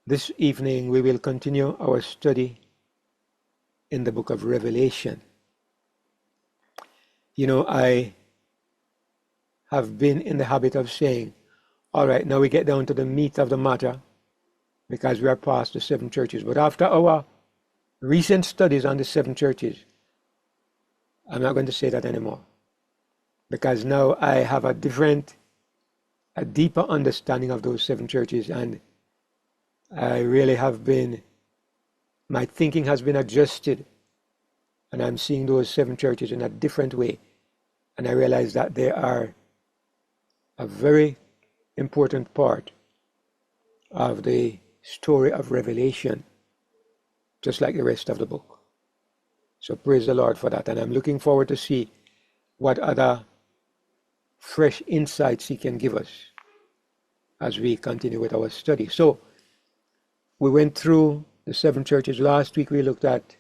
This evening we will continue our study in the book of Revelation. You know, I have been in the habit of saying, all right, now we get down to the meat of the matter because we are past the 7 churches. But after our recent studies on the 7 churches, I'm not going to say that anymore, because now I have a deeper understanding of those 7 churches, and I really have been, my thinking has been adjusted, and I'm seeing those 7 churches in a different way. And I realize that they are a very important part of the story of Revelation, just like the rest of the book. So praise the Lord for that. And I'm looking forward to see what other fresh insights he can give us as we continue with our study. So we went through the 7 churches. Last week we looked at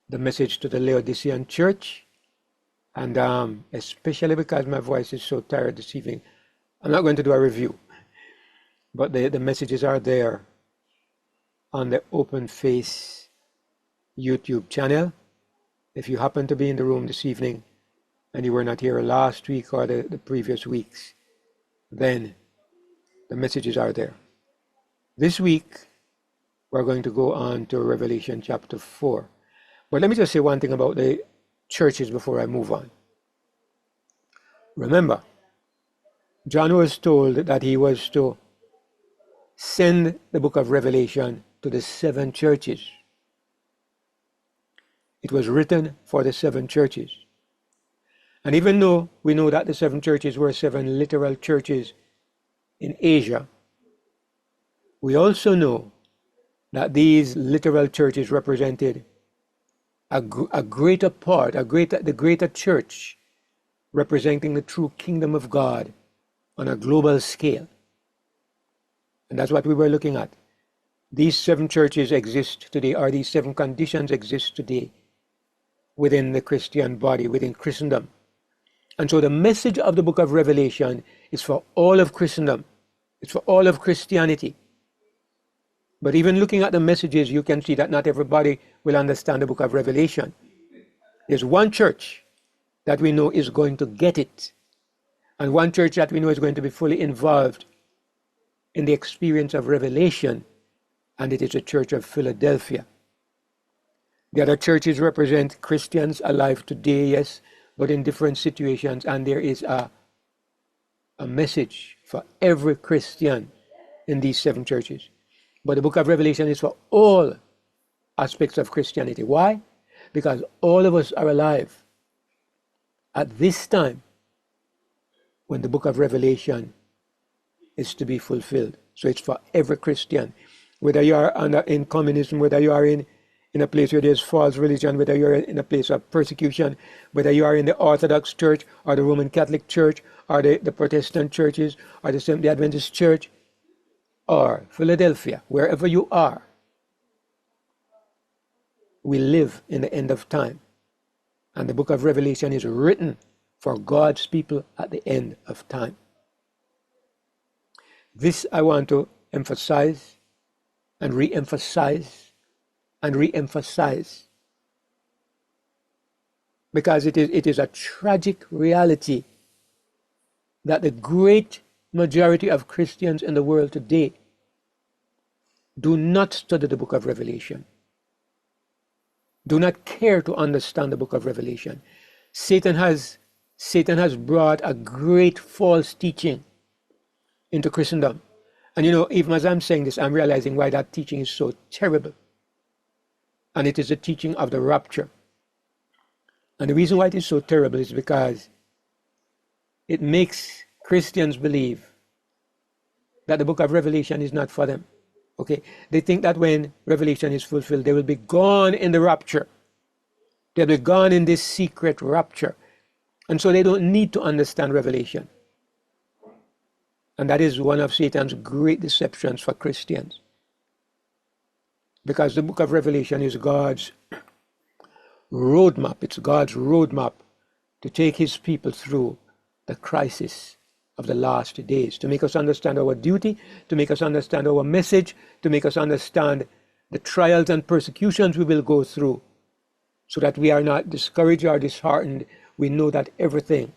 the message to the Laodicean church. And especially because my voice is so tired this evening, I'm not going to do a review. But the messages are there on the Open Face YouTube channel. If you happen to be in the room this evening and you were not here last week or the previous weeks, then the messages are there. This week, we're going to go on to Revelation chapter 4. But let me just say one thing about the churches before I move on. Remember, John was told that he was to send the book of Revelation to the 7 churches. It was written for the 7 churches. And even though we know that the 7 churches were 7 literal churches in Asia, we also know that these literal churches represented the greater church, representing the true kingdom of God on a global scale. And that's what we were looking at. These 7 churches exist today, or these 7 conditions exist today within the Christian body, within Christendom. And so the message of the book of Revelation is for all of Christendom. It's for all of Christianity. But even looking at the messages, you can see that not everybody will understand the book of Revelation. There's one church that we know is going to get it, and one church that we know is going to be fully involved in the experience of Revelation, and it is the Church of Philadelphia. The other churches represent Christians alive today, yes, but in different situations, and there is a message for every Christian in these 7 churches. But the book of Revelation is for all aspects of Christianity. Why? Because all of us are alive at this time when the book of Revelation is to be fulfilled. So it's for every Christian. Whether you are in communism, whether you are in a place where there's false religion, whether you're in a place of persecution, whether you are in the Orthodox Church or the Roman Catholic Church or the Protestant churches or the Seventh-day Adventist Church or Philadelphia, wherever you are, we live in the end of time. And the book of Revelation is written for God's people at the end of time. This I want to emphasize and re-emphasize and re-emphasize, because it is a tragic reality that the great majority of Christians in the world today do not study the book of Revelation, do not care to understand the book of Revelation. Satan has brought a great false teaching into Christendom. And you know, even as I'm saying this, I'm realizing why that teaching is so terrible. And it is the teaching of the rapture. And the reason why it is so terrible is because it makes Christians believe that the book of Revelation is not for them. Okay? They think that when Revelation is fulfilled, they will be gone in the rapture. They'll be gone in this secret rapture. And so they don't need to understand Revelation. And that is one of Satan's great deceptions for Christians. Because the book of Revelation is God's roadmap. It's God's roadmap to take his people through the crisis of the last days, to make us understand our duty, to make us understand our message, to make us understand the trials and persecutions we will go through, so that we are not discouraged or disheartened. We know that everything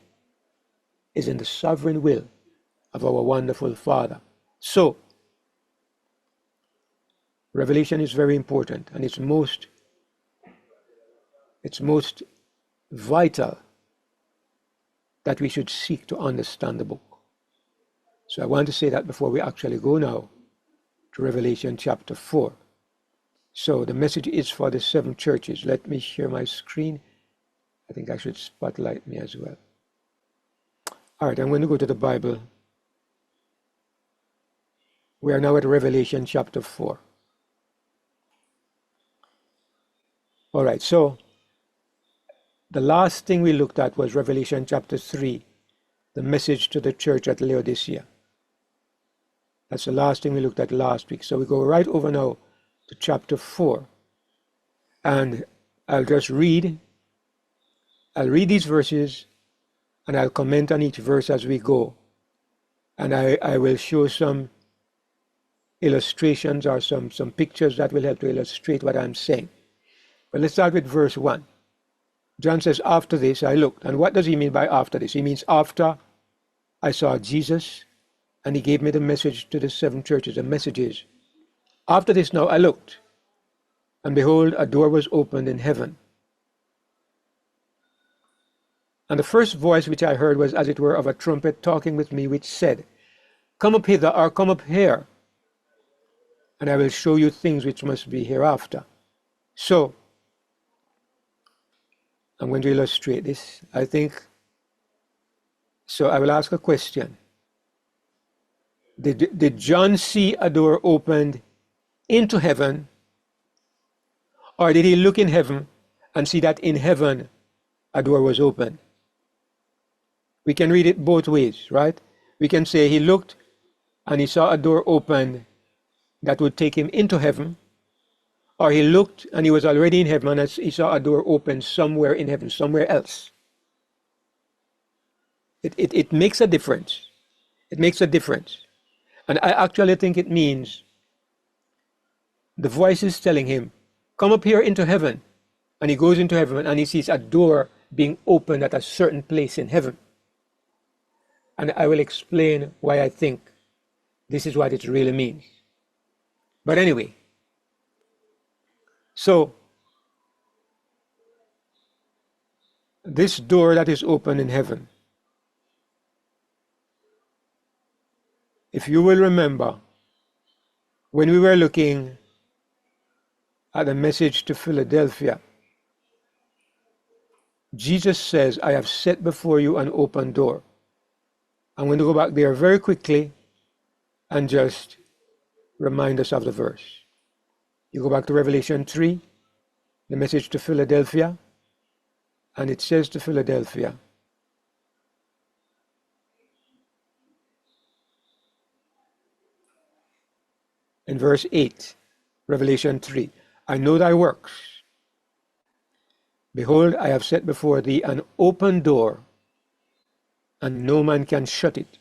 is in the sovereign will of our wonderful Father. So, Revelation is very important, and it's most vital that we should seek to understand the book. So I want to say that before we actually go now to Revelation chapter 4. So the message is for the 7 churches. Let me share my screen. I think I should spotlight me as well. All right, I'm going to go to the Bible. We are now at Revelation chapter 4. All right, so the last thing we looked at was Revelation chapter 3, the message to the church at Laodicea. That's the last thing we looked at last week. So we go right over now to chapter 4. And I'll read these verses, and I'll comment on each verse as we go. And I will show some illustrations or some pictures that will help to illustrate what I'm saying. But let's start with verse 1. John says, after this I looked. And what does he mean by after this? He means after I saw Jesus, and he gave me the message to the 7 churches. The message is, after this now I looked, and behold, a door was opened in heaven. And the first voice which I heard was as it were of a trumpet talking with me, which said, come up hither, or come up here, and I will show you things which must be hereafter. So, I'm going to illustrate this, I think. So I will ask a question. Did John see a door opened into heaven, or did he look in heaven and see that in heaven a door was opened? We can read it both ways, right? We can say he looked and he saw a door open that would take him into heaven, or he looked and he was already in heaven and he saw a door open somewhere in heaven, somewhere else. It makes a difference. It makes a difference. And I actually think it means the voice is telling him, come up here into heaven. And he goes into heaven and he sees a door being opened at a certain place in heaven. And I will explain why I think this is what it really means. But anyway, so this door that is open in heaven, if you will remember, when we were looking at the message to Philadelphia, Jesus says, I have set before you an open door. I'm going to go back there very quickly and just remind us of the verse. You go back to Revelation 3, the message to Philadelphia, and it says to Philadelphia, in verse 8, Revelation 3, I know thy works. Behold, I have set before thee an open door, and no man can shut it.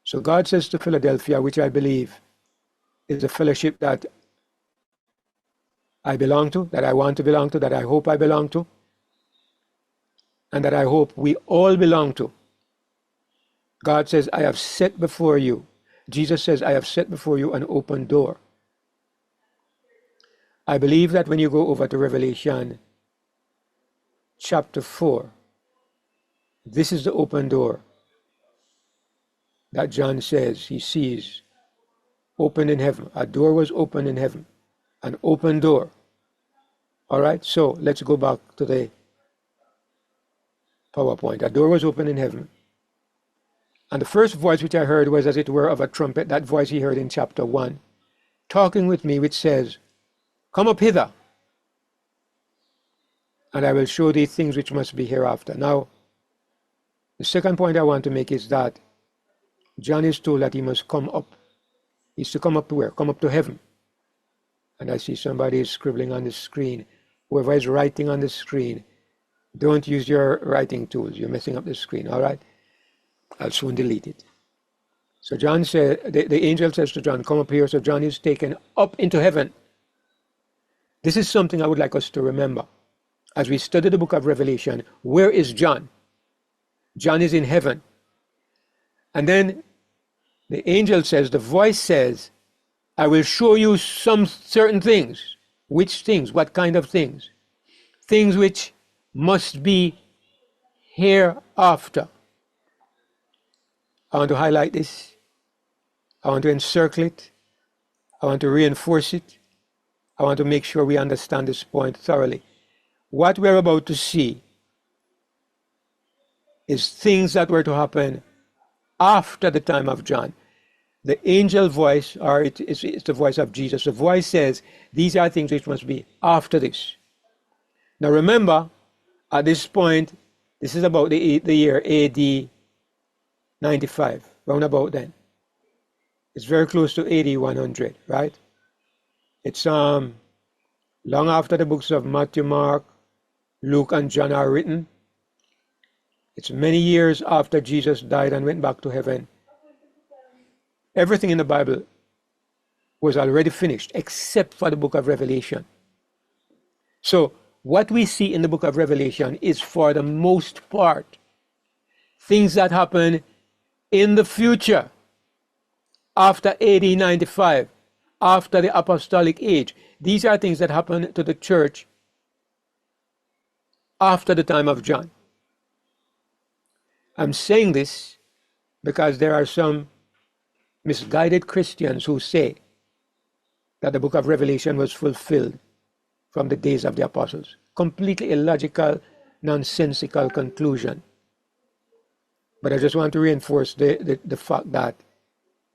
So God says to Philadelphia, which I believe is a fellowship that I belong to, that I want to belong to, that I hope I belong to, and that I hope we all belong to. God says, I have set before you. Jesus says, I have set before you an open door. I believe that when you go over to Revelation chapter 4, this is the open door that John says he sees open in heaven. A door was opened in heaven, an open door. All right, so let's go back to the PowerPoint. A door was opened in heaven. And the first voice which I heard was as it were of a trumpet, that voice he heard in chapter 1, talking with me, which says, come up hither, and I will show thee things which must be hereafter. Now, the second point I want to make is that John is told that he must come up. He's to come up to where? Come up to heaven. And I see somebody is scribbling on the screen. Whoever is writing on the screen, don't use your writing tools. You're messing up the screen, all right? I'll soon delete it. So John said, the angel says to John, come up here. So John is taken up into heaven. This is something I would like us to remember. As we study the book of Revelation, where is John? John is in heaven. And then the angel says, the voice says, I will show you some certain things. Which things? What kind of things? Things which must be hereafter. I want to highlight this. I want to encircle it. I want to reinforce it. I want to make sure we understand this point thoroughly. What we're about to see is things that were to happen after the time of John. The angel voice, or it's the voice of Jesus. The voice says, these are things which must be after this. Now remember, at this point, this is about the year AD 95, round about then. It's very close to AD 100, right? It's long after the books of Matthew, Mark, Luke, and John are written. It's many years after Jesus died and went back to heaven. Everything in the Bible was already finished except for the book of Revelation. So what we see in the book of Revelation is, for the most part, things that happen in the future, after AD 95, after the apostolic age. These are things that happen to the church after the time of John. I'm saying this because there are some misguided Christians who say that the book of Revelation was fulfilled from the days of the apostles. Completely illogical, nonsensical conclusion. But I just want to reinforce the fact that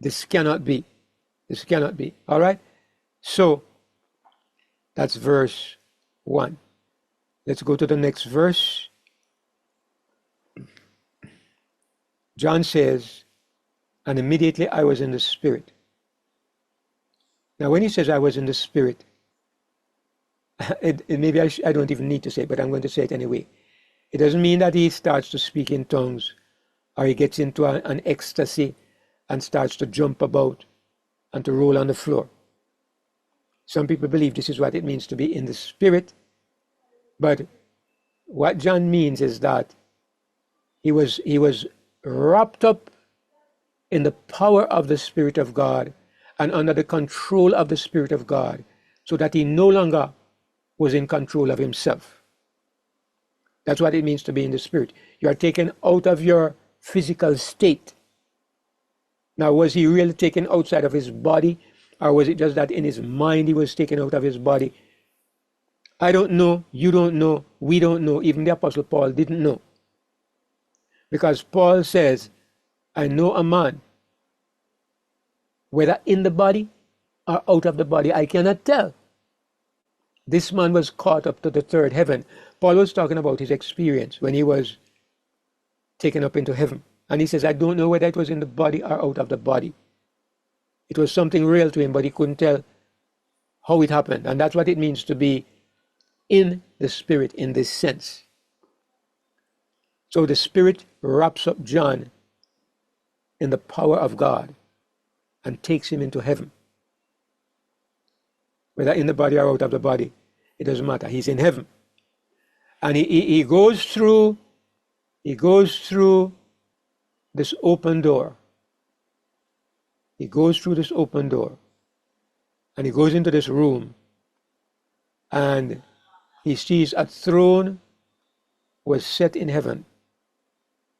this cannot be. This cannot be. All right? So, that's verse 1. Let's go to the next verse. John says, and immediately I was in the Spirit. Now, when he says I was in the Spirit, maybe I don't even need to say it, but I'm going to say it anyway. It doesn't mean that he starts to speak in tongues, or he gets into an ecstasy and starts to jump about and to roll on the floor. Some people believe this is what it means to be in the Spirit, but what John means is that he was wrapped up in the power of the Spirit of God and under the control of the Spirit of God, so that he no longer was in control of himself. That's what it means to be in the Spirit. You are taken out of your physical state. Now, was he really taken outside of his body, or was it just that in his mind he was taken out of his body? I don't know, you don't know, we don't know, even the Apostle Paul didn't know. Because Paul says, I know a man, whether in the body or out of the body, I cannot tell. This man was caught up to the third heaven. Paul was talking about his experience when he was taken up into heaven. And he says, I don't know whether it was in the body or out of the body. It was something real to him, but he couldn't tell how it happened. And that's what it means to be in the Spirit in this sense. So the Spirit wraps up John in the power of God and takes him into heaven. Whether in the body or out of the body, it doesn't matter. He's in heaven. And he goes through this open door. He goes through this open door. And he goes into this room. And he sees a throne was set in heaven.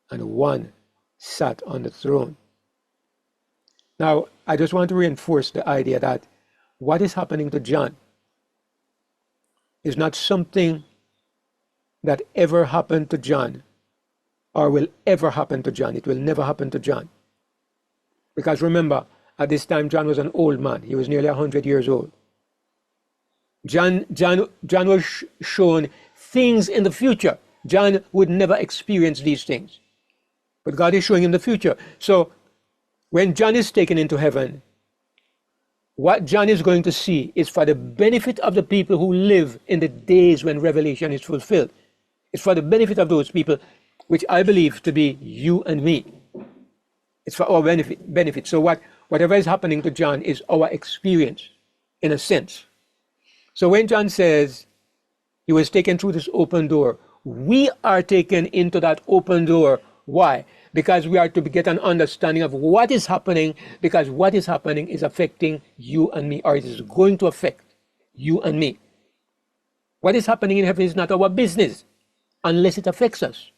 And one sat on the throne. Now, I just want to reinforce the idea that what is happening to John is not something that ever happened to John or will ever happen to John. It will never happen to John. Because remember, at this time, John was an old man. He was nearly 100 years old. John was shown things in the future. John would never experience these things. But God is showing him the future. So when John is taken into heaven, what John is going to see is for the benefit of the people who live in the days when Revelation is fulfilled. It's for the benefit of those people, which I believe to be you and me. It's for our benefit. So whatever is happening to John is our experience, in a sense. So when John says he was taken through this open door, we are taken into that open door. Why? Because we are to get an understanding of what is happening, because what is happening is affecting you and me, or it is going to affect you and me. What is happening in heaven is not our business unless it affects us.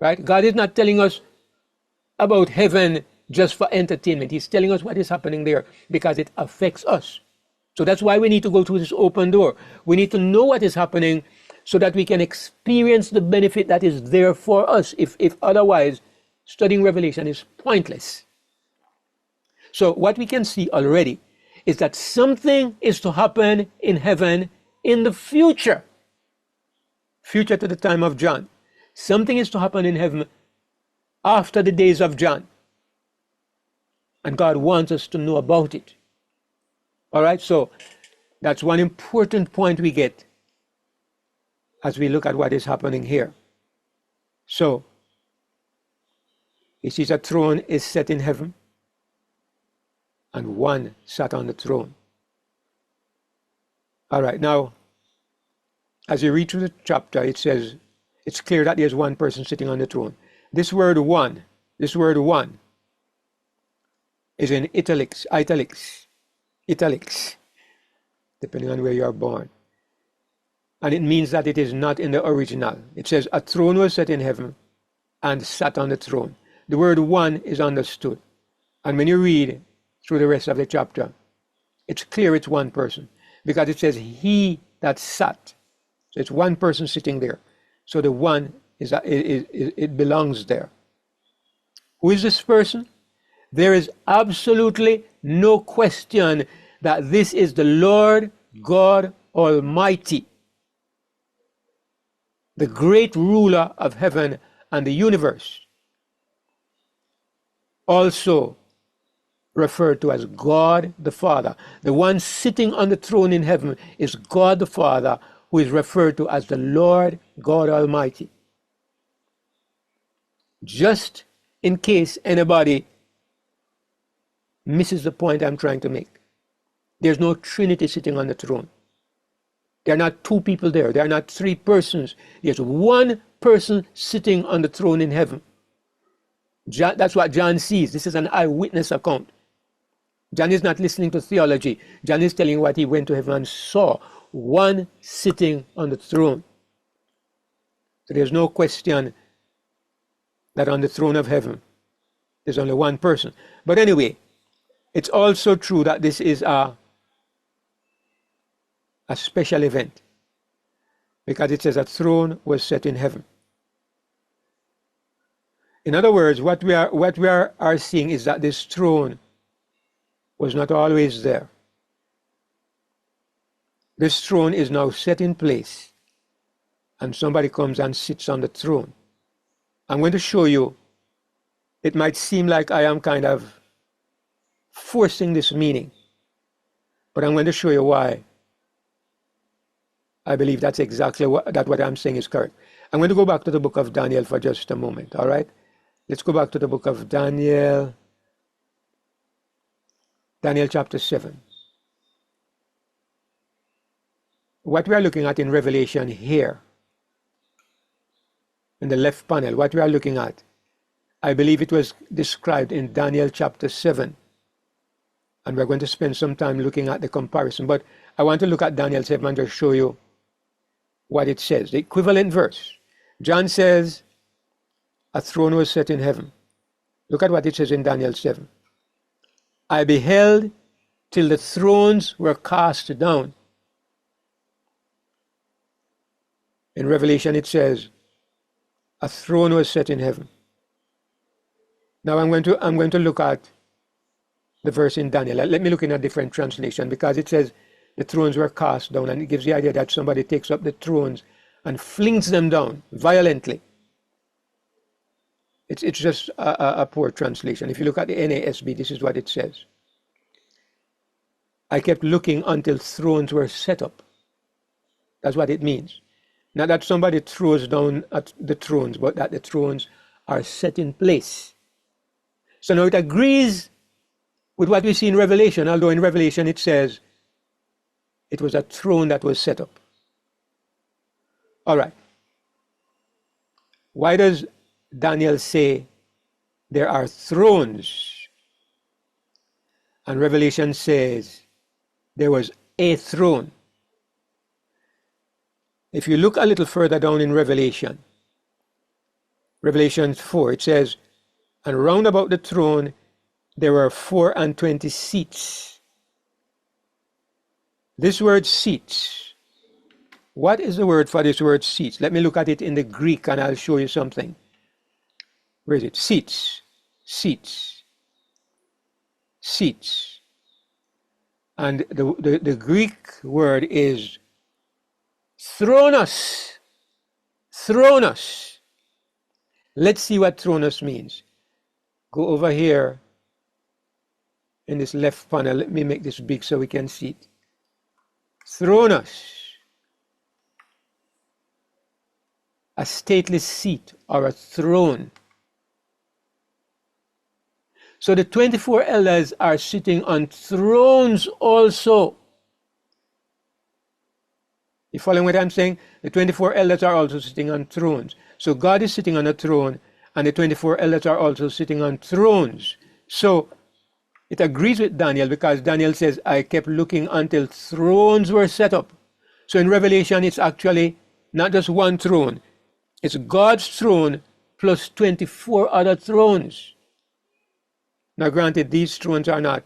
Right? God is not telling us about heaven just for entertainment. He's telling us what is happening there because it affects us. So that's why we need to go through this open door. We need to know what is happening so that we can experience the benefit that is there for us. If otherwise, studying Revelation is pointless. So what we can see already is that something is to happen in heaven in the future. Future to the time of John. Something is to happen in heaven after the days of John. And God wants us to know about it. All right, so that's one important point we get as we look at what is happening here. So, he sees a throne is set in heaven, and one sat on the throne. All right, now, as you read through the chapter, it says, it's clear that there's one person sitting on the throne. This word one is in italics, depending on where you are born. And it means that it is not in the original. It says, a throne was set in heaven and sat on the throne. The word one is understood. And when you read through the rest of the chapter, it's clear it's one person because it says he that sat. So it's one person sitting there. So the one it belongs there. Who is this person? There is absolutely no question that this is the Lord God Almighty, the great ruler of heaven and the universe, also referred to as God the Father. The one sitting on the throne in heaven is God the Father, who is referred to as the Lord God Almighty. Just in case anybody misses the point I'm trying to make. There's no Trinity sitting on the throne. There are not two people there. There are not three persons. There's one person sitting on the throne in heaven. That's what John sees. This is an eyewitness account. John is not listening to theology. John is telling what he went to heaven and saw. One sitting on the throne. So there's no question that on the throne of heaven, there's only one person. But anyway, it's also true that this is a special event because it says a throne was set in heaven. In other words, what we are seeing is that this throne was not always there. This throne is now set in place, and somebody comes and sits on the throne. I'm going to show you. It might seem like I am kind of forcing this meaning, but I'm going to show you why I believe that's exactly what I'm saying is correct. I'm going to go back to the book of Daniel for just a moment, all right? Let's go back to the book of Daniel, Daniel chapter 7. What we are looking at in Revelation here, in the left panel, what we are looking at, I believe it was described in Daniel chapter 7. And we're going to spend some time looking at the comparison. But I want to look at Daniel 7 and just show you what it says. The equivalent verse. John says, a throne was set in heaven. Look at what it says in Daniel 7. I beheld till the thrones were cast down. In Revelation it says, a throne was set in heaven. Now I'm going to look at the verse in Daniel. Let me look in a different translation because it says the thrones were cast down, and it gives the idea that somebody takes up the thrones and flings them down violently. It's just a poor translation. If you look at the NASB, this is what it says. I kept looking until thrones were set up. That's what it means. Not that somebody throws down at the thrones, but that the thrones are set in place. So now it agrees with what we see in Revelation, although in Revelation it says it was a throne that was set up. All right. Why does Daniel say there are thrones? And Revelation says there was a throne. If you look a little further down in Revelation 4, it says, and round about the throne there were 24 seats. This word seats, what is the word for this word seats? Let me look at it in the Greek and I'll show you something. Where is it? Seats, seats, seats. And the Greek word is thronos. Thronos. Let's see what thronos means. Go over here in this left panel. Let me make this big so we can see it. Thronos. A stately seat or a throne. So the 24 elders are sitting on thrones also. You following what I'm saying? The 24 elders are also sitting on thrones. So God is sitting on a throne, and the 24 elders are also sitting on thrones. So it agrees with Daniel, because Daniel says, I kept looking until thrones were set up. So in Revelation, it's actually not just one throne. It's God's throne plus 24 other thrones. Now granted, these thrones are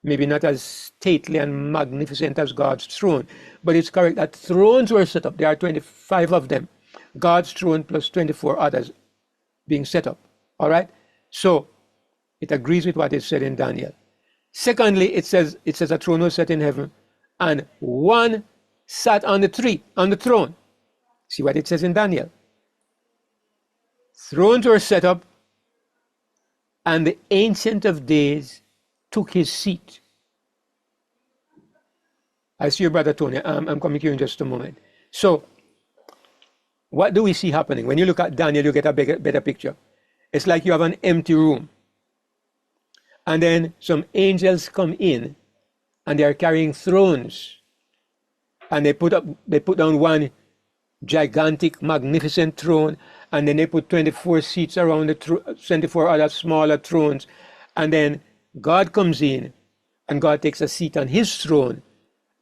maybe not as stately and magnificent as God's throne, but it's correct that thrones were set up. There are 25 of them. God's throne plus 24 others being set up. All right? So it agrees with what is said in Daniel. Secondly, it says a throne was set in heaven, and one sat on the throne. See what it says in Daniel. Thrones were set up, and the Ancient of Days took his seat. I see you, Brother Tony. I'm coming here in just a moment. So, what do we see happening? When you look at Daniel, you get a better picture. It's like you have an empty room. And then some angels come in, and they are carrying thrones. And they put down one gigantic, magnificent throne, and then they put 24 seats around the 24 other smaller thrones. And then God comes in, and God takes a seat on his throne,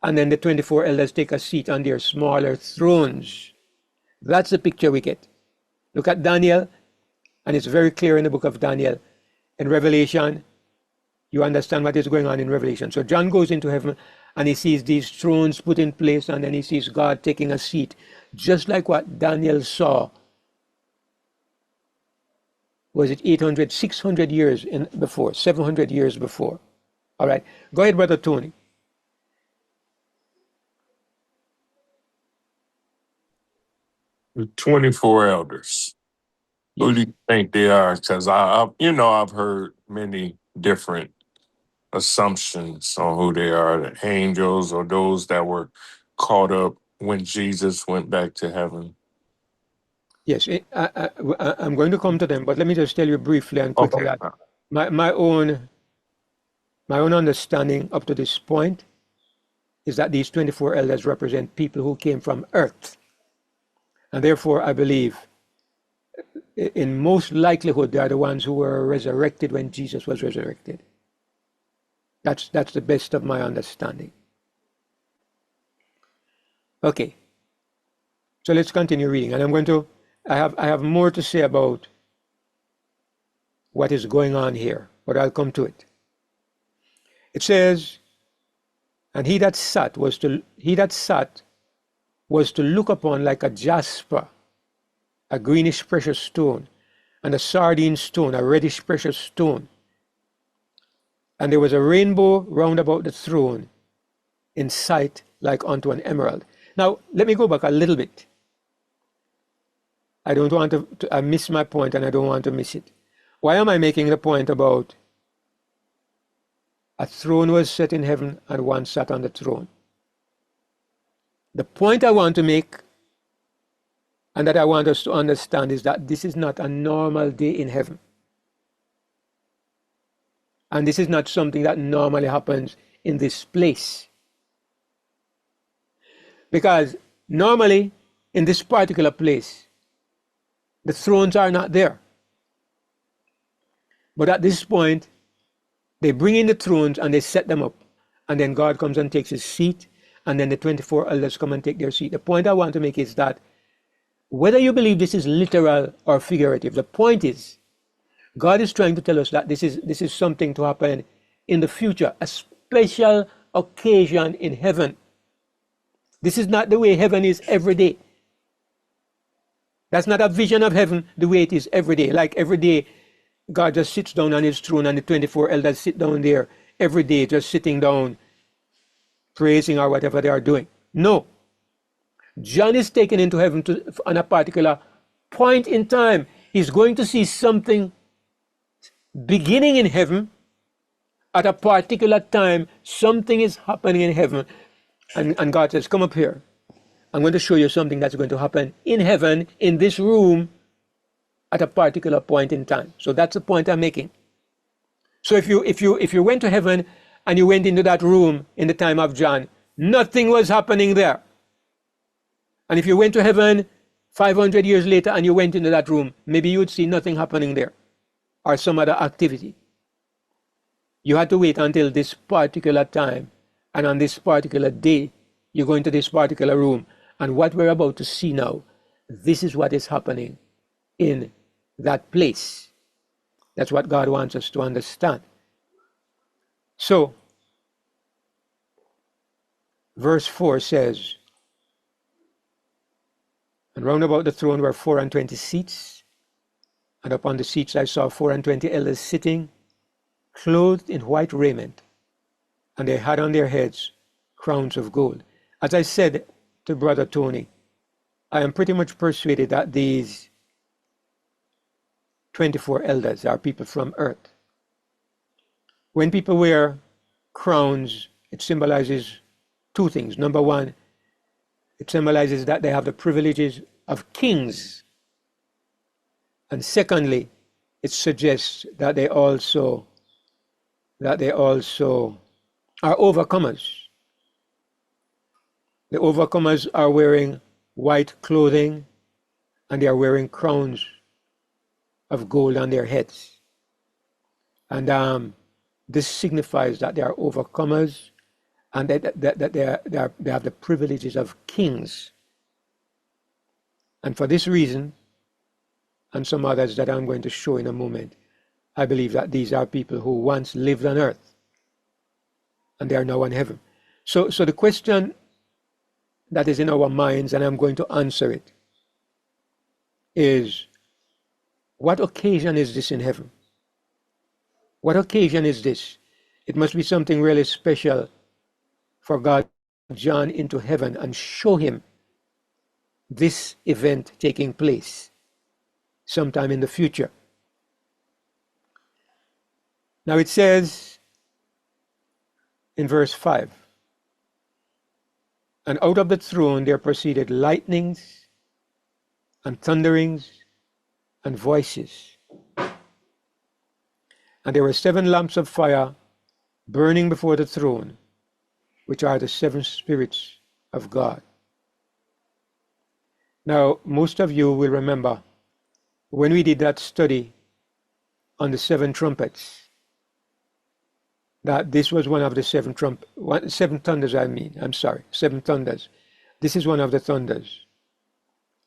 and then the 24 elders take a seat on their smaller thrones. That's the picture we get. Look at Daniel, and it's very clear in the book of Daniel. In Revelation, you understand what is going on in Revelation. So John goes into heaven, and he sees these thrones put in place, and then he sees God taking a seat, just like what Daniel saw. Was it 800, 600 years before, 700 years before? All right. Go ahead, Brother Tony. The 24 elders. Who do you think they are? Because I've heard many different assumptions on who they are, the angels or those that were caught up when Jesus went back to heaven. Yes, I'm going to come to them, but let me just tell you briefly and quickly that my own understanding up to this point is that these 24 elders represent people who came from earth. And therefore, I believe, in most likelihood, they are the ones who were resurrected when Jesus was resurrected. That's the best of my understanding. Okay. So let's continue reading. And I have more to say about what is going on here, but I'll come to it. It says, and he that sat was to look upon like a jasper, a greenish precious stone, and a sardine stone, a reddish precious stone. And there was a rainbow round about the throne, in sight like unto an emerald. Now, let me go back a little bit. I don't want I miss my point, and I don't want to miss it. Why am I making the point about a throne was set in heaven and one sat on the throne? The point I want to make, and that I want us to understand, is that this is not a normal day in heaven. And this is not something that normally happens in this place. Because normally, in this particular place, the thrones are not there. But at this point, they bring in the thrones and they set them up. And then God comes and takes his seat. And then the 24 elders come and take their seat. The point I want to make is that whether you believe this is literal or figurative, the point is, God is trying to tell us that this is something to happen in the future, a special occasion in heaven. This is not the way heaven is every day. That's not a vision of heaven the way it is every day. Like every day, God just sits down on his throne and the 24 elders sit down there every day, just sitting down, praising or whatever they are doing. No. John is taken into heaven on a particular point in time. He's going to see something beginning in heaven at a particular time. Something is happening in heaven. And God says, come up here. I'm going to show you something that's going to happen in heaven, in this room, at a particular point in time. So that's the point I'm making. So if you went to heaven and you went into that room in the time of John, nothing was happening there. And if you went to heaven 500 years later and you went into that room, maybe you would see nothing happening there or some other activity. You had to wait until this particular time, and on this particular day, you go into this particular room. And what we're about to see now, this is what is happening in that place. That's what God wants us to understand. So, verse 4 says, and round about the throne were 24 seats, and upon the seats I saw 24 elders sitting, clothed in white raiment, and they had on their heads crowns of gold. As I said to Brother Tony, I am pretty much persuaded that these 24 elders are people from earth. When people wear crowns, it symbolizes two things. Number one, it symbolizes that they have the privileges of kings. And secondly, it suggests that they also are overcomers. The overcomers are wearing white clothing and they are wearing crowns of gold on their heads. And this signifies that they are overcomers and that they have the privileges of kings. And for this reason, and some others that I'm going to show in a moment, I believe that these are people who once lived on earth and they are now in heaven. So the question that is in our minds, and I'm going to answer it, is what occasion is this in heaven? What occasion is this? It must be something really special for God to take John into heaven and show him this event taking place sometime in the future. Now it says in verse 5, and out of the throne there proceeded lightnings and thunderings and voices. And there were 7 lamps of fire burning before the throne, which are the 7 spirits of God. Now, most of you will remember when we did that study on the 7 trumpets, that this was one of the 7 thunders, 7 thunders. This is one of the thunders.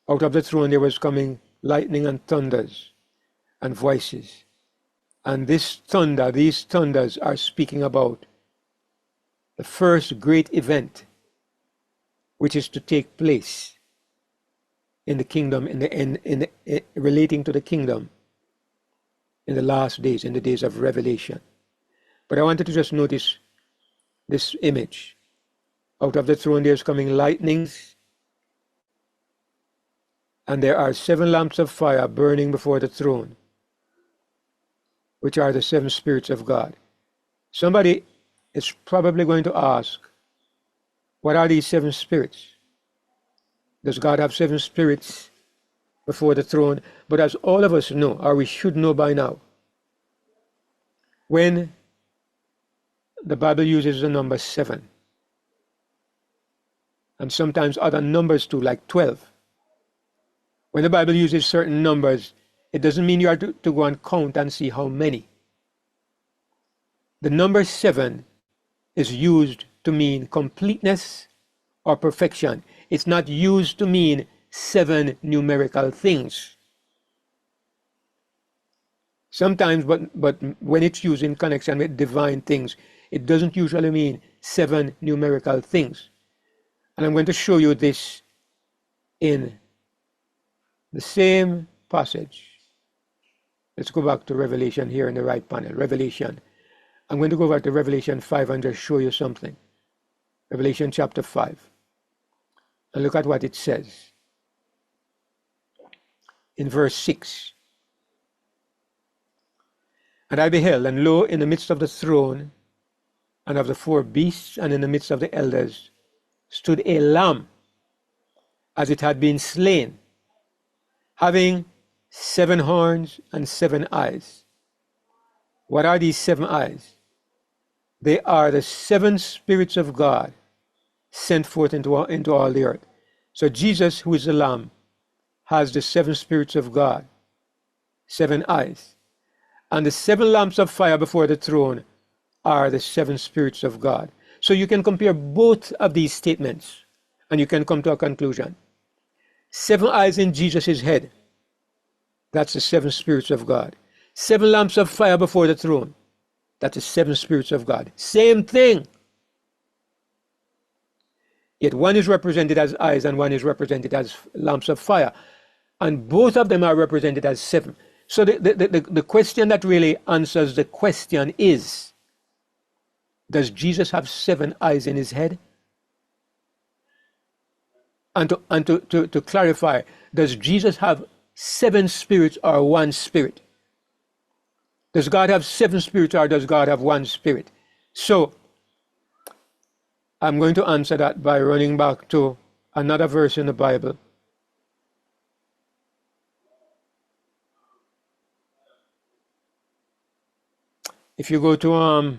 Out of the throne there was coming lightning and thunders and voices. And these thunders are speaking about the first great event which is to take place in the kingdom, relating to the kingdom in the last days, in the days of Revelation. But I wanted to just notice this image. Out of the throne there's coming lightnings, and there are 7 lamps of fire burning before the throne, which are the 7 spirits of God. Somebody is probably going to ask, what are these 7 spirits? Does God have 7 spirits before the throne? But as all of us know, or we should know by now, when the Bible uses the number 7. And sometimes other numbers too, like 12. When the Bible uses certain numbers, it doesn't mean you are to go and count and see how many. The number 7 is used to mean completeness or perfection. It's not used to mean 7 numerical things. Sometimes, but when it's used in connection with divine things, it doesn't usually mean 7 numerical things. And I'm going to show you this in the same passage. Let's go back to Revelation here in the right panel. Revelation. I'm going to go back to Revelation 5 and just show you something. Revelation chapter 5. And look at what it says. In verse 6. And I beheld, and lo, in the midst of the throne, and of the 4 beasts, and in the midst of the elders, stood a lamb, as it had been slain, having 7 horns and 7 eyes. What are these 7 eyes? They are the 7 spirits of God sent forth into all the earth. So Jesus, who is the Lamb, has the 7 spirits of God, 7 eyes. And the 7 lamps of fire before the throne are the 7 spirits of God. So you can compare both of these statements and you can come to a conclusion. 7 eyes in Jesus' head, that's the 7 spirits of God. 7 lamps of fire before the throne, that's the 7 spirits of God. Same thing. Yet one is represented as eyes and one is represented as lamps of fire. And both of them are represented as 7. So the question that really answers the question is, does Jesus have 7 eyes in his head? And to clarify, does Jesus have 7 spirits or 1 spirit? Does God have 7 spirits or does God have 1 spirit? So I'm going to answer that by running back to another verse in the Bible. If you go to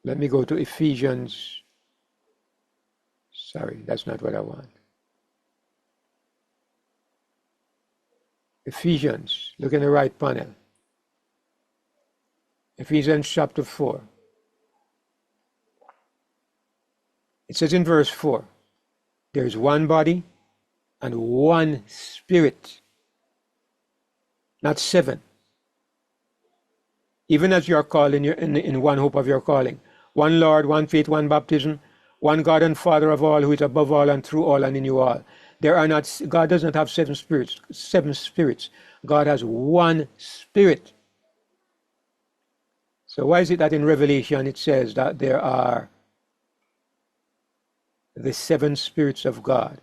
let me go to Ephesians. Sorry, that's not what I want. Ephesians, look in the right panel. Ephesians chapter 4. It says in verse 4, there is 1 body and 1 spirit, not 7. Even as you are called in one hope of your calling. 1 Lord, 1 faith, 1 baptism, 1 God and Father of all, who is above all and through all and in you all. God does not have 7 spirits. 7 spirits. God has 1 spirit. So why is it that in Revelation it says that there are the 7 spirits of God?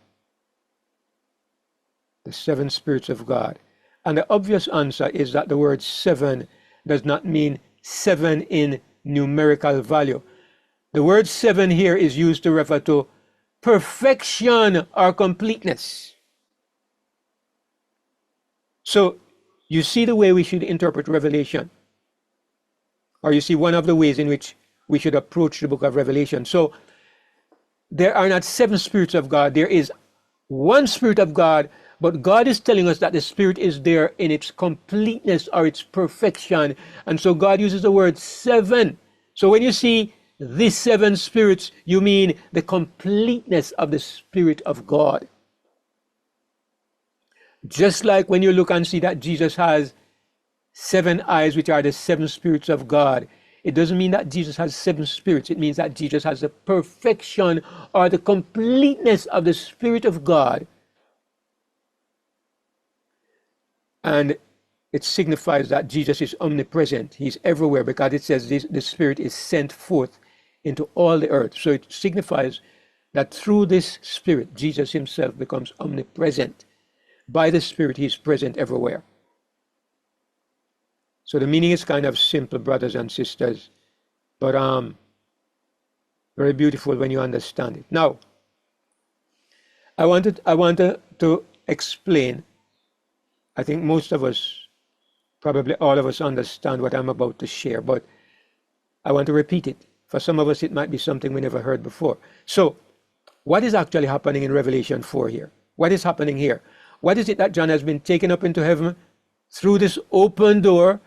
The 7 spirits of God. And the obvious answer is that the word 7 does not mean 7 in numerical value. The word 7 here is used to refer to perfection or completeness. So you see the way we should interpret Revelation, or you see one of the ways in which we should approach the book of Revelation. So there are not 7 spirits of God. There is 1 spirit of God, but God is telling us that the spirit is there in its completeness or its perfection. And so God uses the word 7. So when you see these 7 spirits, you mean the completeness of the Spirit of God. Just like when you look and see that Jesus has 7 eyes, which are the 7 spirits of God, it doesn't mean that Jesus has 7 spirits. It means that Jesus has the perfection or the completeness of the Spirit of God. And it signifies that Jesus is omnipresent. He's everywhere, because it says the Spirit is sent forth into all the earth. So it signifies that through this Spirit, Jesus himself becomes omnipresent. By the Spirit, he's present everywhere. So the meaning is kind of simple, brothers and sisters, but very beautiful when you understand it. Now, I wanted to explain. I think most of us probably all of us understand what I'm about to share, but I want to repeat it. For some of us, it might be something we never heard before. So, what is actually happening in Revelation 4 here? What is happening here? What is it that John has been taken up into heaven through this open door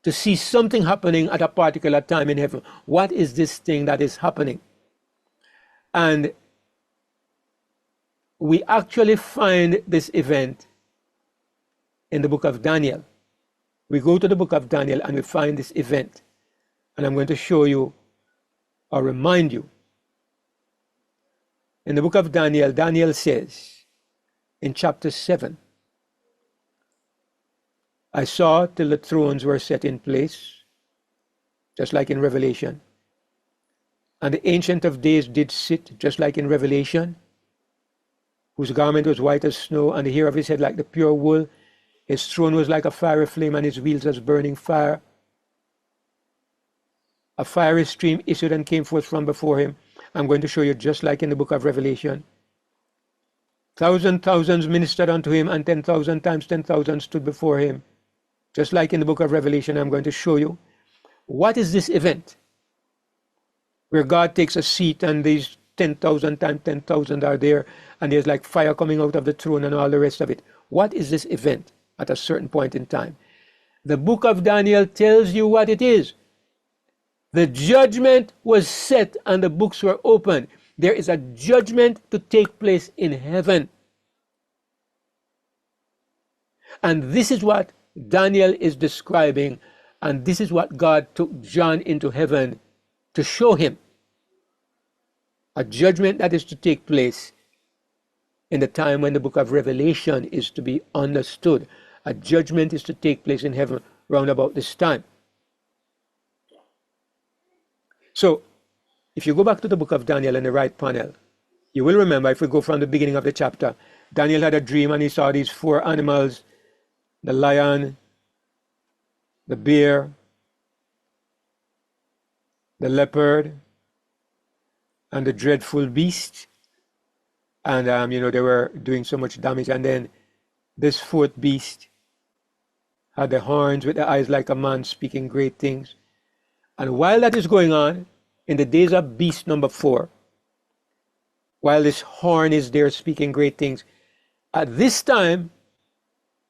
to see something happening at a particular time in heaven? What is this thing that is happening? And we actually find this event in the book of Daniel. We go to the book of Daniel and we find this event. And I'm going to show you or remind you. In the book of Daniel, Daniel says in chapter 7, I saw till the thrones were set in place, just like in Revelation. And the Ancient of Days did sit, just like in Revelation, whose garment was white as snow, and the hair of his head like the pure wool. His throne was like a fiery flame, and his wheels as burning fire. A fiery stream issued and came forth from before him. I'm going to show you, just like in the book of Revelation. Thousands ministered unto him, and 10,000 times 10,000 stood before him. Just like in the book of Revelation, I'm going to show you. What is this event? Where God takes a seat and these 10,000 times 10,000 are there, and there's like fire coming out of the throne and all the rest of it. What is this event at a certain point in time? The book of Daniel tells you what it is. The judgment was set and the books were opened. There is a judgment to take place in heaven. And this is what Daniel is describing, and this is what God took John into heaven to show him. A judgment that is to take place in the time when the book of Revelation is to be understood. A judgment is to take place in heaven round about this time. So, if you go back to the book of Daniel in the right panel, you will remember, if we go from the beginning of the chapter, Daniel had a dream and he saw these four animals, the lion, the bear, the leopard, and the dreadful beast. And, they were doing so much damage. And then this fourth beast had the horns with the eyes like a man speaking great things. And while that is going on, in the days of beast number 4, while this horn is there speaking great things, at this time,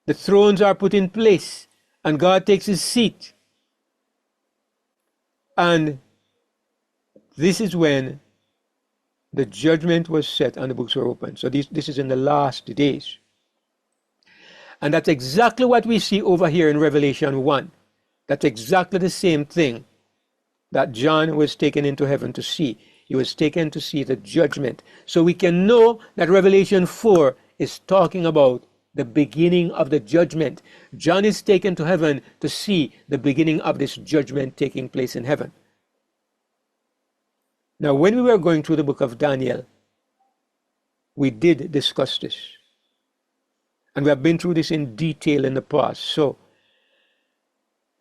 the thrones are put in place and God takes his seat. And this is when the judgment was set and the books were opened. So this is in the last days. And that's exactly what we see over here in Revelation 1. That's exactly the same thing that John was taken into heaven to see. He was taken to see the judgment. So we can know that Revelation 4 is talking about the beginning of the judgment. John is taken to heaven to see the beginning of this judgment taking place in heaven. Now, when we were going through the book of Daniel, we did discuss this. And we have been through this in detail in the past. So,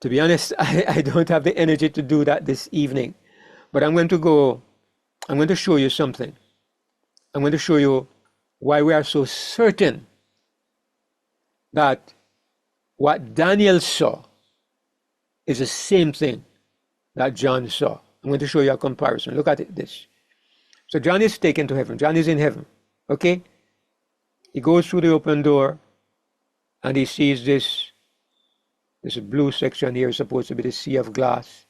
to be honest, I don't have the energy to do that this evening. But I'm going to show you something. I'm going to show you why we are so certain that what Daniel saw is the same thing that John saw. I'm going to show you a comparison. Look at this. So John is taken to heaven. John is in heaven. Okay? He goes through the open door and he sees this blue section here is supposed to be the sea of glass.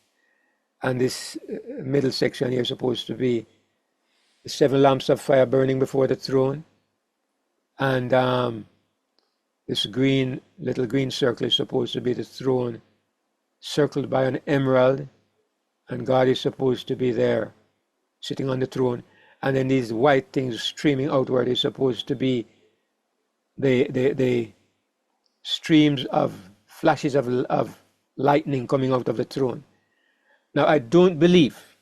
And this middle section here is supposed to be the 7 lamps of fire burning before the throne. And this little green circle is supposed to be the throne, circled by an emerald. And God is supposed to be there, sitting on the throne. And then these white things streaming outward is supposed to be the streams of flashes of lightning coming out of the throne. Now, I don't believe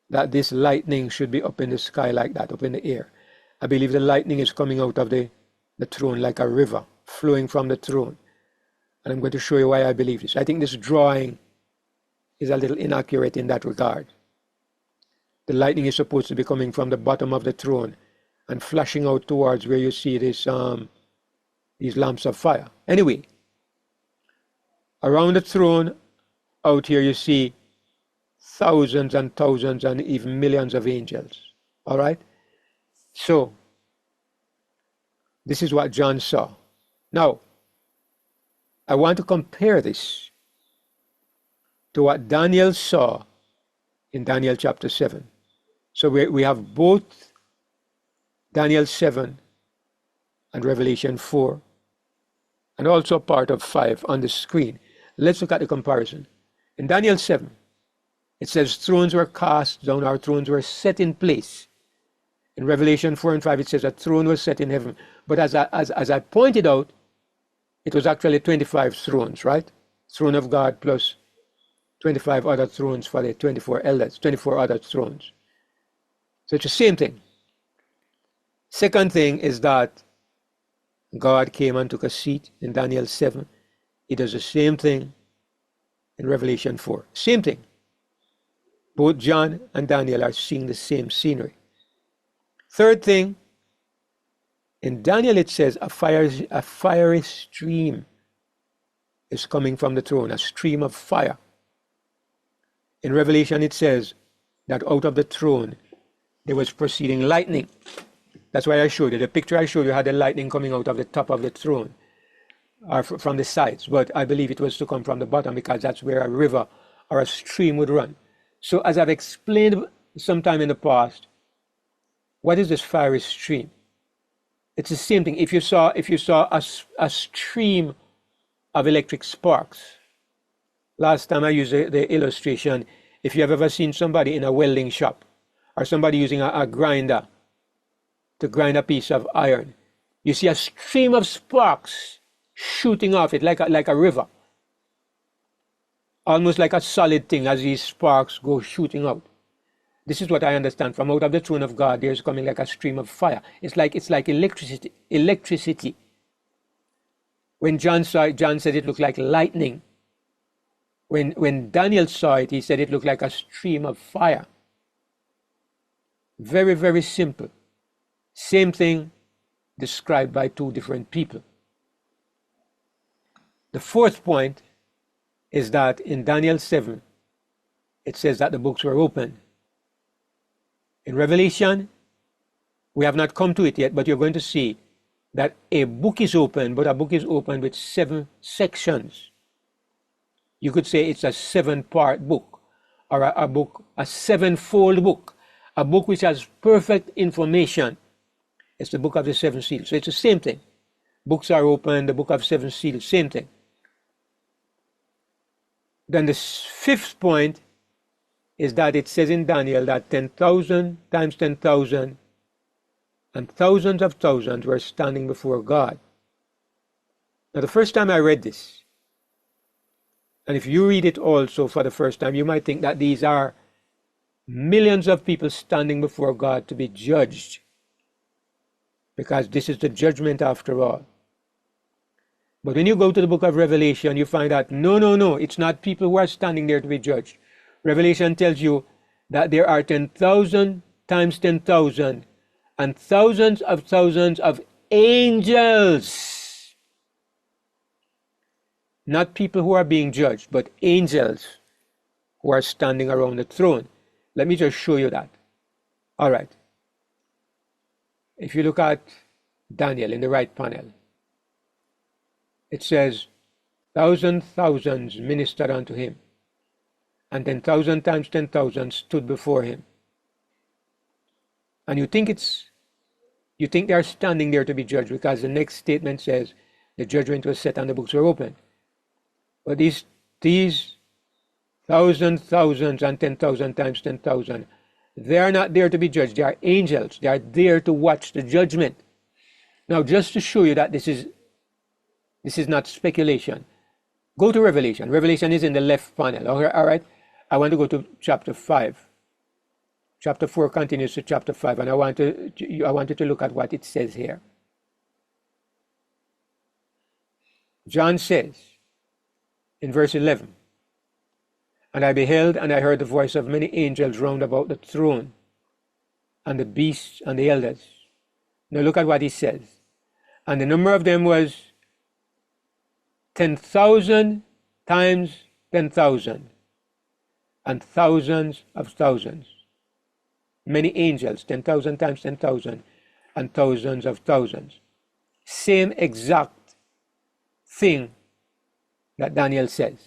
that this lightning should be up in the sky like that, up in the air. I believe the lightning is coming out of the throne like a river flowing from the throne. And I'm going to show you why I believe this. I think this drawing is a little inaccurate in that regard. The lightning is supposed to be coming from the bottom of the throne and flashing out towards where you see this these lamps of fire. Anyway, Around the throne, out here, you see thousands and thousands and even millions of angels. All right? So, this is what John saw. Now, I want to compare this to what Daniel saw in Daniel chapter 7. So we have both Daniel 7 and Revelation 4, and also part of 5 on the screen. Let's look at the comparison. In Daniel 7, it says thrones were cast down, our thrones were set in place. In Revelation 4 and 5, it says a throne was set in heaven. But as I pointed out, it was actually 25 thrones, right? Throne of God plus 25 other thrones for the 24 elders, 24 other thrones. So it's the same thing. Second thing is that God came and took a seat in Daniel 7. He does the same thing in Revelation 4. Same thing. Both John and Daniel are seeing the same scenery. Third thing, in Daniel it says a fiery stream is coming from the throne, a stream of fire. In Revelation it says that out of the throne there was proceeding lightning. That's why I showed you. The picture I showed you had the lightning coming out of the top of the throne, or from the sides. But I believe it was to come from the bottom because that's where a river or a stream would run. So as I've explained sometime in the past, what is this fiery stream? It's the same thing. If you saw a stream of electric sparks, last time I used the illustration, if you have ever seen somebody in a welding shop or somebody using a grinder to grind a piece of iron, you see a stream of sparks shooting off it like a river, almost like a solid thing as these sparks go shooting out. This is what I understand. From out of the throne of God, there's coming like a stream of fire. It's like electricity. When John saw it, John said it looked like lightning. When Daniel saw it, he said it looked like a stream of fire. Very, very simple. Same thing described by two different people. The fourth point is that in Daniel 7, it says that the books were opened. In Revelation, we have not come to it yet, but you're going to see that a book is open, but a book is open with 7 sections. You could say it's a 7-part book, or a book, a 7-fold book, a book which has perfect information. It's the book of the 7 seals. So it's the same thing. Books are open, the book of 7 seals, same thing. Then the fifth point is that it says in Daniel that 10,000 times 10,000 and thousands of thousands were standing before God. Now, the first time I read this, and if you read it also for the first time, you might think that these are millions of people standing before God to be judged, because this is the judgment after all. But when you go to the book of Revelation, you find out, no, it's not people who are standing there to be judged. Revelation tells you that there are 10,000 times 10,000 and thousands of angels. Not people who are being judged, but angels who are standing around the throne. Let me just show you that. All right. If you look at Daniel in the right panel, it says, thousands ministered unto him, and 10,000 times 10,000 stood before him. And you think they are standing there to be judged, because the next statement says the judgment was set and the books were opened. But these thousands and 10,000 times 10,000, they are not there to be judged. They are angels. They are there to watch the judgment. Now, just to show you that this is not speculation, go to Revelation. Revelation is in the left panel. All right. I want to go to chapter 5. Chapter 4 continues to chapter 5, and I wanted to look at what it says here. John says in verse 11, and I beheld and I heard the voice of many angels round about the throne and the beasts and the elders. Now look at what he says. And the number of them was 10,000 times 10,000 and thousands of thousands. Many angels, 10,000 times 10,000 and thousands of thousands. Same exact thing that Daniel says.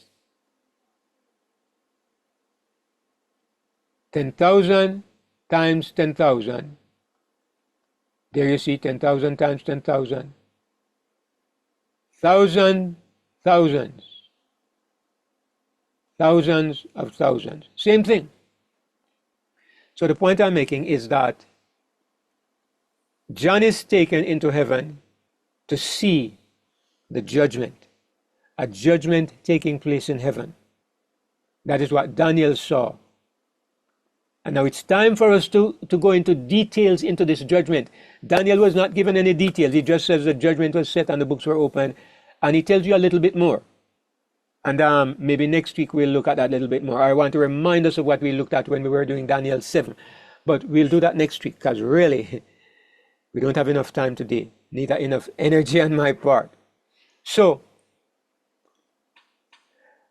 10,000 times 10,000. There you see 10,000 times 10,000. Thousands of thousands. Same thing. So the point I'm making is that John is taken into heaven to see the judgment, a judgment taking place in heaven. That is what Daniel saw. And now it's time for us to go into details into this judgment. Daniel was not given any details. He just says the judgment was set and the books were opened. And he tells you a little bit more. And maybe next week we'll look at that a little bit more. I want to remind us of what we looked at when we were doing Daniel 7. But we'll do that next week because really, we don't have enough time today. Neither enough energy on my part. So,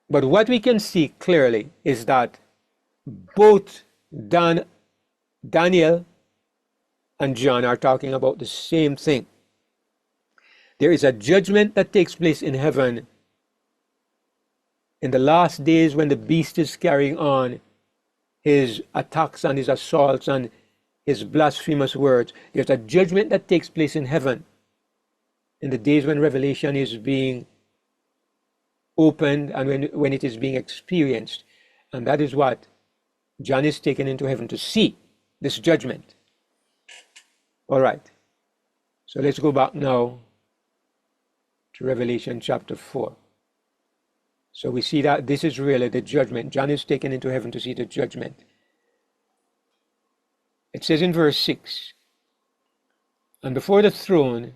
but what we can see clearly is that both Daniel and John are talking about the same thing. There is a judgment that takes place in heaven in the last days when the beast is carrying on his attacks and his assaults and his blasphemous words. There's a judgment that takes place in heaven in the days when Revelation is being opened and when it is being experienced. And that is what John is taken into heaven to see, this judgment. All right. So let's go back now to Revelation chapter 4. So we see that this is really the judgment. John is taken into heaven to see the judgment. It says in verse 6, and before the throne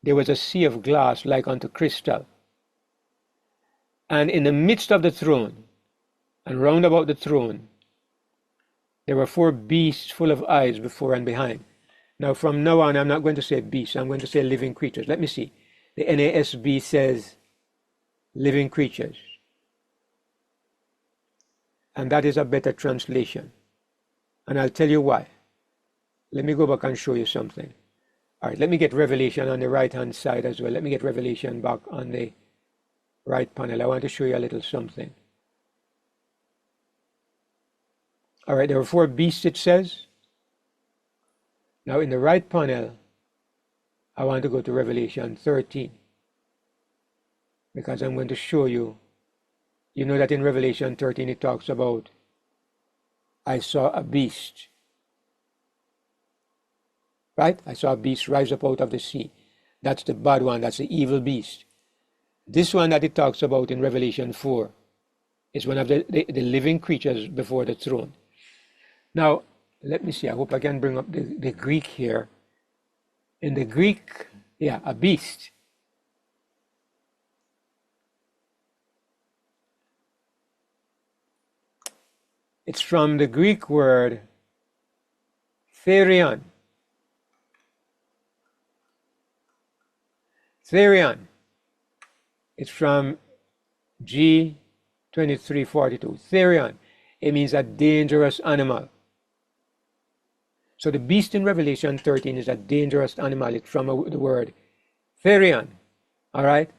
there was a sea of glass like unto crystal. And in the midst of the throne, and round about the throne, there were 4 beasts full of eyes before and behind. Now from now on, I'm not going to say beasts, I'm going to say living creatures. Let me see. The NASB says living creatures. And that is a better translation. And I'll tell you why. Let me go back and show you something. All right, let me get Revelation on the right-hand side as well. Let me get Revelation back on the right panel. I want to show you a little something. All right, there were 4 beasts, it says. Now in the right panel, I want to go to Revelation 13. Because I'm going to show you, you know that in Revelation 13 it talks about, I saw a beast. Right? I saw a beast rise up out of the sea. That's the bad one, that's the evil beast. This one that it talks about in Revelation 4 is one of the living creatures before the throne. Now, let me see, I hope I can bring up the Greek here. In the Greek, yeah, a beast. It's from the Greek word therion. Therion. It's from G2342. Therion. It means a dangerous animal. So the beast in Revelation 13 is a dangerous animal. It's from the word therion. All right?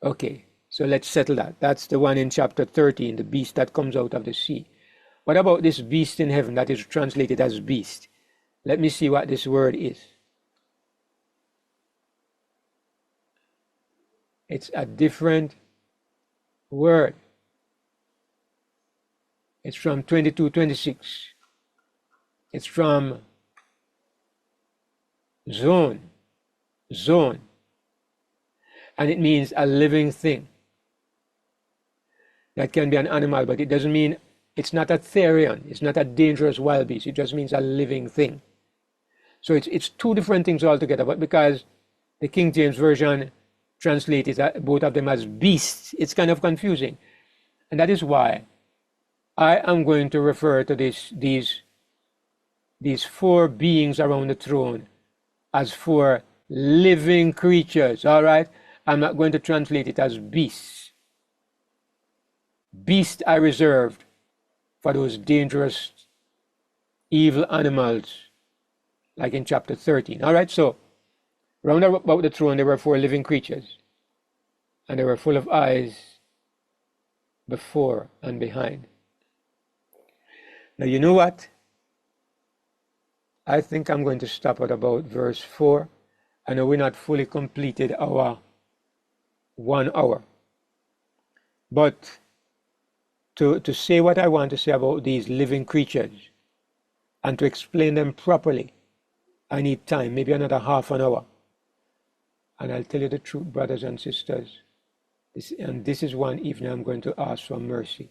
Okay. So let's settle that. That's the one in chapter 13, the beast that comes out of the sea. What about this beast in heaven that is translated as beast? Let me see what this word is. It's a different word. It's from 22:26. It's from zone. And it means a living thing. That can be an animal, but it doesn't mean, it's not a therion, it's not a dangerous wild beast, it just means a living thing. So it's 2 different things altogether, but because the King James Version translates both of them as beasts, it's kind of confusing. And that is why I am going to refer to these 4 beings around the throne as 4 living creatures, all right? I'm not going to translate it as beasts. Beast I reserved for those dangerous, evil animals, like in chapter 13. All right, so round about the throne there were 4 living creatures, and they were full of eyes before and behind. Now, you know what? I think I'm going to stop at about verse 4. I know we're not fully completed our 1 hour. But to say what I want to say about these living creatures and to explain them properly, I need time, maybe another half an hour. And I'll tell you the truth, brothers and sisters. This is one evening I'm going to ask for mercy,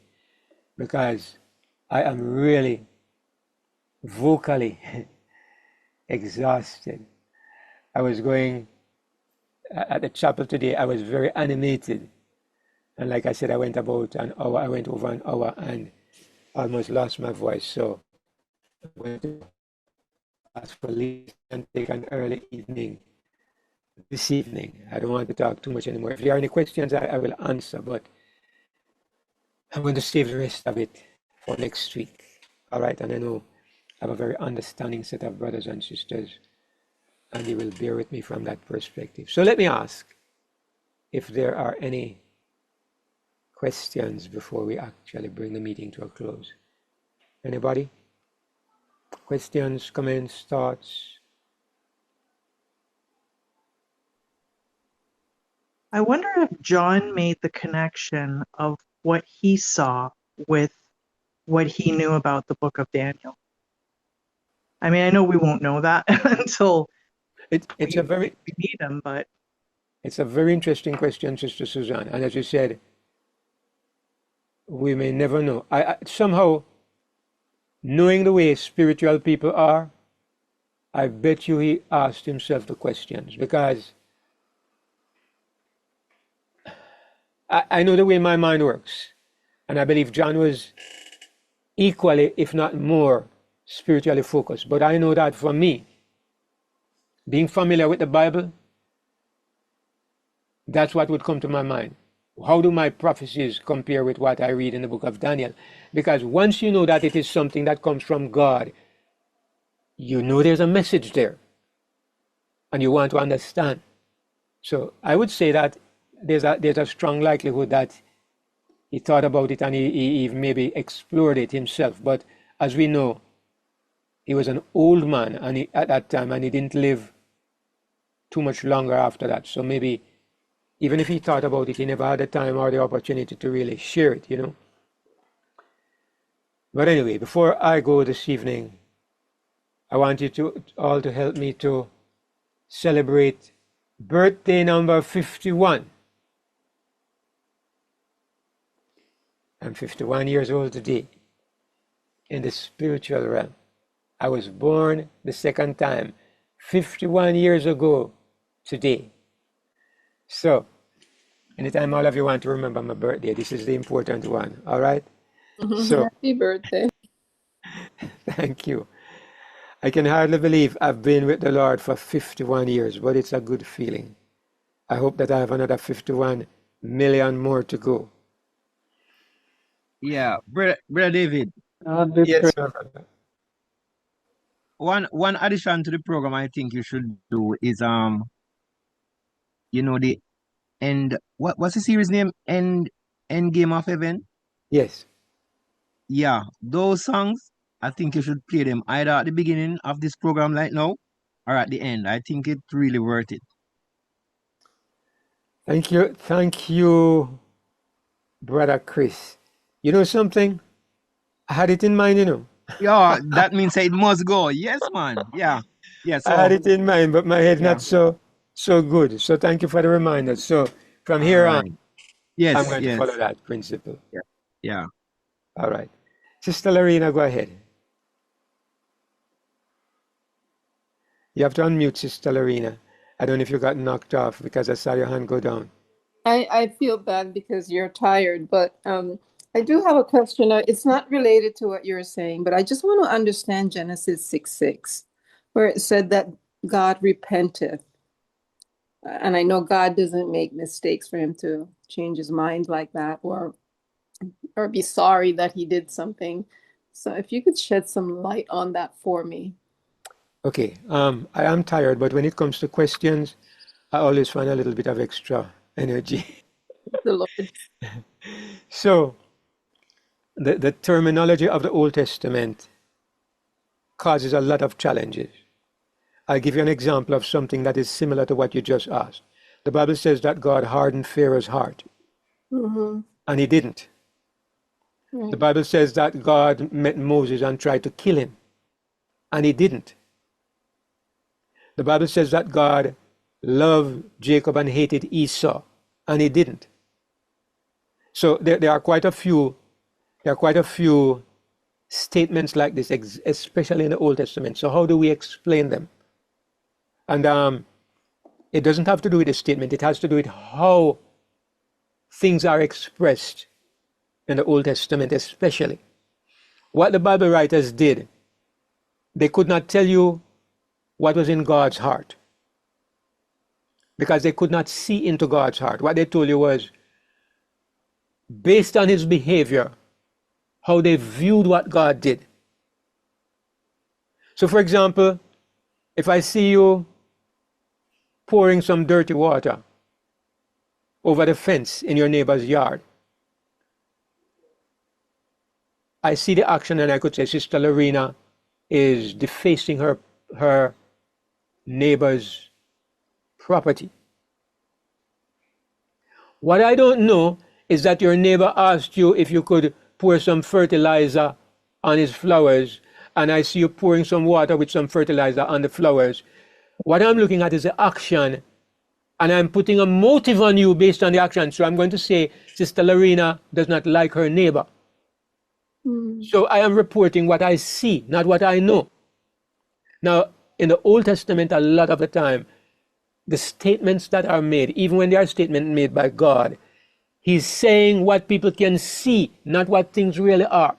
because I am really vocally exhausted. I was going at the chapel today, I was very animated. And like I said, I went about an hour, I went over an hour and almost lost my voice. So I'm going to ask for leave and take an early evening this evening. I don't want to talk too much anymore. If there are any questions, I will answer, but I'm going to save the rest of it for next week. All right, and I know I have a very understanding set of brothers and sisters, and they will bear with me from that perspective. So let me ask if there are any questions before we actually bring the meeting to a close. Anybody? Questions, comments, thoughts? I wonder if John made the connection of what he saw with what he knew about the book of Daniel. I mean, I know we won't know that until it's a very we meet him, but it's a very interesting question, Sister Suzanne. And as you said, we may never know. I somehow, knowing the way spiritual people are, I bet you he asked himself the questions, because I know the way my mind works. And I believe John was equally, if not more, spiritually focused. But I know that for me, being familiar with the Bible, that's what would come to my mind. How do my prophecies compare with what I read in the book of Daniel? Because once you know that it is something that comes from God, you know there's a message there, and you want to understand. So I would say that there's a strong likelihood that he thought about it and he maybe explored it himself. But as we know, he was an old man at that time, and he didn't live too much longer after that. So maybe even if he thought about it, he never had the time or the opportunity to really share it, you know. But anyway, before I go this evening, I want you all to help me to celebrate birthday number 51. I'm 51 years old today in the spiritual realm. I was born the second time 51 years ago today. So, anytime all of you want to remember my birthday, this is the important one, all right? So, Happy birthday. thank you. I can hardly believe I've been with the Lord for 51 years, but it's a good feeling. I hope that I have another 51 million more to go. Yeah, brother David. Yes, my brother. One addition to the program I think you should do is the end. What's the series name? End Game of Heaven. Yes. Yeah, those songs. I think you should play them either at the beginning of this program right now or at the end. I think it's really worth it. Thank you, brother Chris. You know something? I had it in mind, you know. Yeah, that means it must go. Yes, man. Yeah. Yeah. I had So it in mind, but my head yeah. not so good. So thank you for the reminder. So from here All on, right. Yes, I'm going to yes. follow that principle. Yeah. All right. Sister Lorena, go ahead. You have to unmute, Sister Lorena. I don't know if you got knocked off because I saw your hand go down. I feel bad because you're tired, but I do have a question. It's not related to what you're saying, but I just want to understand Genesis 6:6, where it said that God repenteth. And I know God doesn't make mistakes for him to change his mind like that or be sorry that he did something. So if you could shed some light on that for me. Okay, I am tired, but when it comes to questions, I always find a little bit of extra energy. The Lord. So, the terminology of the Old Testament causes a lot of challenges. I'll give you an example of something that is similar to what you just asked. The Bible says that God hardened Pharaoh's heart, Mm-hmm. and he didn't. Right. The Bible says that God met Moses and tried to kill him, and he didn't. The Bible says that God loved Jacob and hated Esau, and he didn't. So there are quite a few statements like this, especially in the Old Testament. So how do we explain them? And it doesn't have to do with the statement. It has to do with how things are expressed in the Old Testament, especially. What the Bible writers did, they could not tell you what was in God's heart because they could not see into God's heart. What they told you was, based on his behavior, how they viewed what God did. So, for example, if I see you pouring some dirty water over the fence in your neighbor's yard, I see the action and I could say, Sister Lorena is defacing her neighbor's property. What I don't know is that your neighbor asked you if you could pour some fertilizer on his flowers, and I see you pouring some water with some fertilizer on the flowers. What I'm looking at is the action, and I'm putting a motive on you based on the action. So I'm going to say, Sister Lorena does not like her neighbor. So I am reporting what I see, not what I know. Now, in the Old Testament, a lot of the time, the statements that are made, even when they are statements made by God, he's saying what people can see, not what things really are.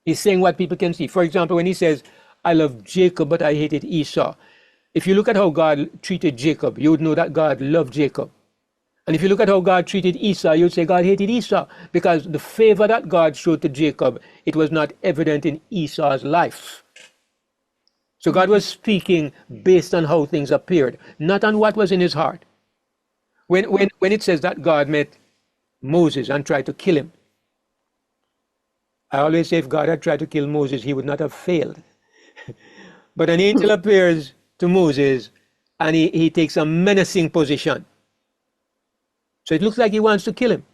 He's saying what people can see. For example, when he says, I love Jacob, but I hated Esau. If you look at how God treated Jacob, you would know that God loved Jacob. And if you look at how God treated Esau, you'd say God hated Esau, because the favor that God showed to Jacob, it was not evident in Esau's life. So God was speaking based on how things appeared, not on what was in his heart. When it says that God met Moses and tried to kill him, I always say if God had tried to kill Moses, he would not have failed. But an angel appears to Moses and he takes a menacing position. So it looks like he wants to kill him.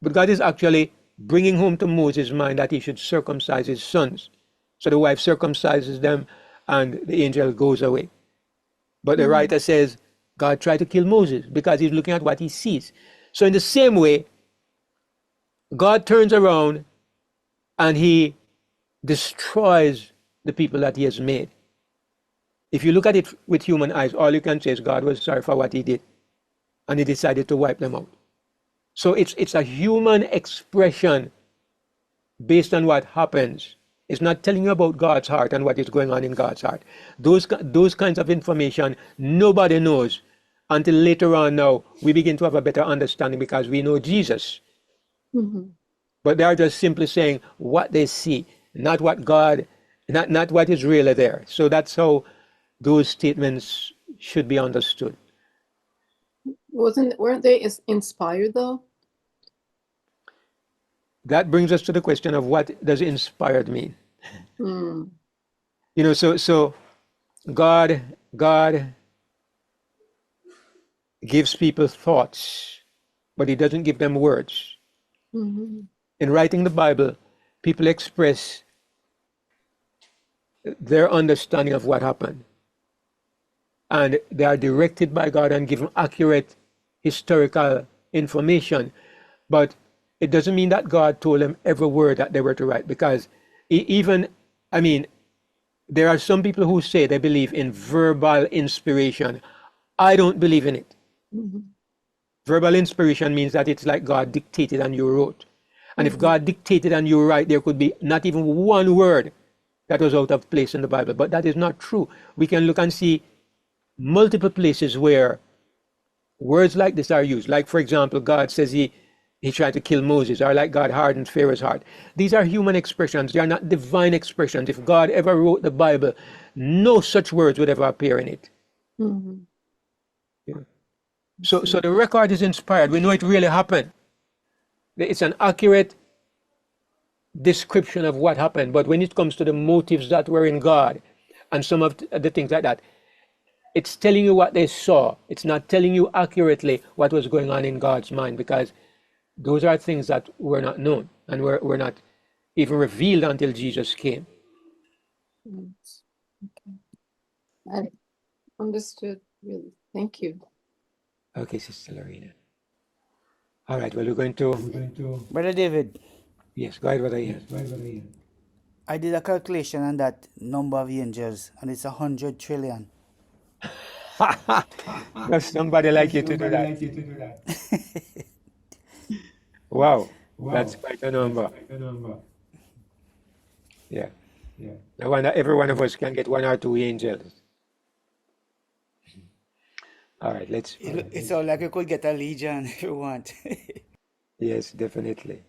But God is actually bringing home to Moses' mind that he should circumcise his sons. So the wife circumcises them and the angel goes away. But the writer says God tried to kill Moses because he's looking at what he sees. So in the same way, God turns around and he destroys the people that he has made. If you look at it with human eyes, all you can say is God was sorry for what he did, and he decided to wipe them out. So it's a human expression based on what happens. It's not telling you about God's heart and what is going on in God's heart. Those kinds of information nobody knows until later on. Now we begin to have a better understanding because we know Jesus. But they are just simply saying what they see, not what God, not what is really there. So that's how those statements should be understood. Weren't they inspired though? That brings us to the question of what does inspired mean? You know, so God gives people thoughts, but he doesn't give them words. In writing the Bible, people express their understanding of what happened. And they are directed by God and given accurate historical information. But it doesn't mean that God told them every word that they were to write, because there are some people who say they believe in verbal inspiration. I don't believe in it. Verbal inspiration means that it's like God dictated and you wrote. And if God dictated and you write, there could be not even one word that was out of place in the Bible. But that is not true. We can look and see multiple places where words like this are used. Like, for example, God says he tried to kill Moses, or like God hardened Pharaoh's heart. These are human expressions. They are not divine expressions. If God ever wrote the Bible, no such words would ever appear in it. Mhm. Yeah. So the record is inspired. We know it really happened. It's an accurate description of what happened. But when it comes to the motives that were in God and some of the things like that, it's telling you what they saw. It's not telling you accurately what was going on in God's mind, because those are things that were not known and were not even revealed until Jesus came. Yes. Okay. I understood, really. Thank you. Okay, Sister Lorena. All right, well, we're going to, Brother David, yes, go ahead, Brother Ian. I did a calculation on that number of angels, and it's 100 trillion. There's somebody like you to do that. Wow, that's quite a number. Yeah. No wonder every one of us can get one or two angels. All right, let's. It's all like you could get a legion if you want. Yes, definitely.